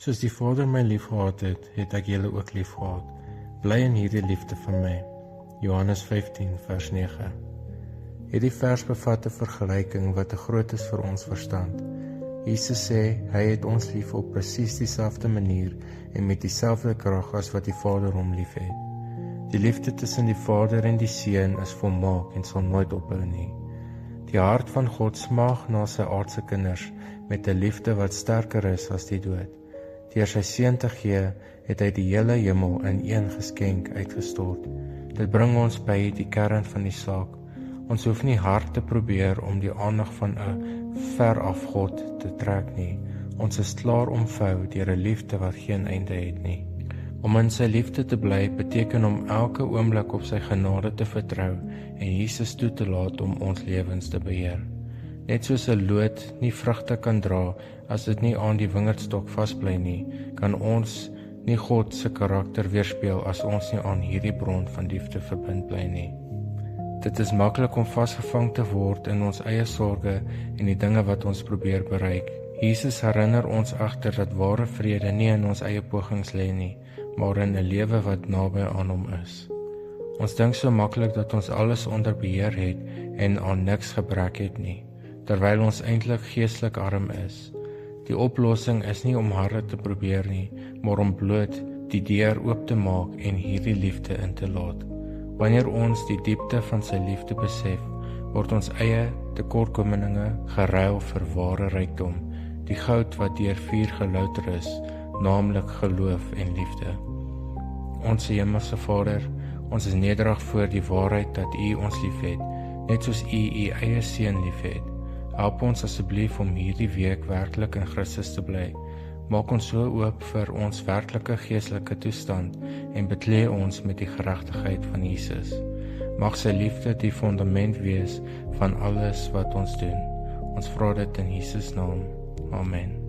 Soos die Vader my liefgehad het, het ek julle ook liefgehad. Bly in hierdie liefde van my. Johannes 15 vers 9. Hierdie vers bevat 'n vergelyking wat te groot is vir ons verstand. Jesus sê, hy het ons lief op presies dieselfde manier en met dieselfde krag as wat die Vader hom lief het. Die liefde tussen die Vader en die Seun is volmaak en sal nooit ophou nie. Die hart van God smag na sy aardse kinders met 'n liefde wat sterker is as die dood. Deur sy Seun te gee, het hy die hele hemel in een geskenk uitgestort. Dit bring ons by die kern van die saak. Ons hoef nie hard te probeer om die aandag van 'n veraf God te trek nie. Ons is klaar omvou deur 'n liefde wat geen einde het nie. Om in sy liefde te bly beteken om elke oomblik op sy genade te vertrou en Jesus toe te laat om ons lewens te beheer. Net soos 'n loot nie vrugte kan dra as dit nie aan die wingerdstok vasbly nie, kan ons nie God se karakter weerspieël as ons nie aan hierdie bron van liefde verbind bly nie. Dit is maklik om vasgevang te word in ons eie sorge en die dinge wat ons probeer bereik. Jesus herinner ons egter dat ware vrede nie in ons eie pogings lê nie, maar in 'n lewe wat naby aan hom is. Ons dink so maklik dat ons alles onder beheer het en aan niks gebrek het nie, terwyl ons eintlik geestelik arm is. Die oplossing is nie om harder te probeer nie, maar om bloot die deur oop te maak en hierdie liefde in te laat. Wanneer ons die diepte van sy liefde besef, word ons eie tekortkominge geruil vir ware rykdom, die goud wat deur vuur gelouter is, naamlik geloof en liefde. Onse Hemelse Vader, ons is nederig voor die waarheid dat U ons liefhet, net soos U U eie Seun liefhet. Help ons asseblief om hierdie week werklik in Christus te bly. Maak ons so oop vir ons werklike geestelike toestand en beklee ons met die geregtigheid van Jesus. Mag sy liefde die fundament wees van alles wat ons doen. Ons vra dit in Jesus naam. Amen.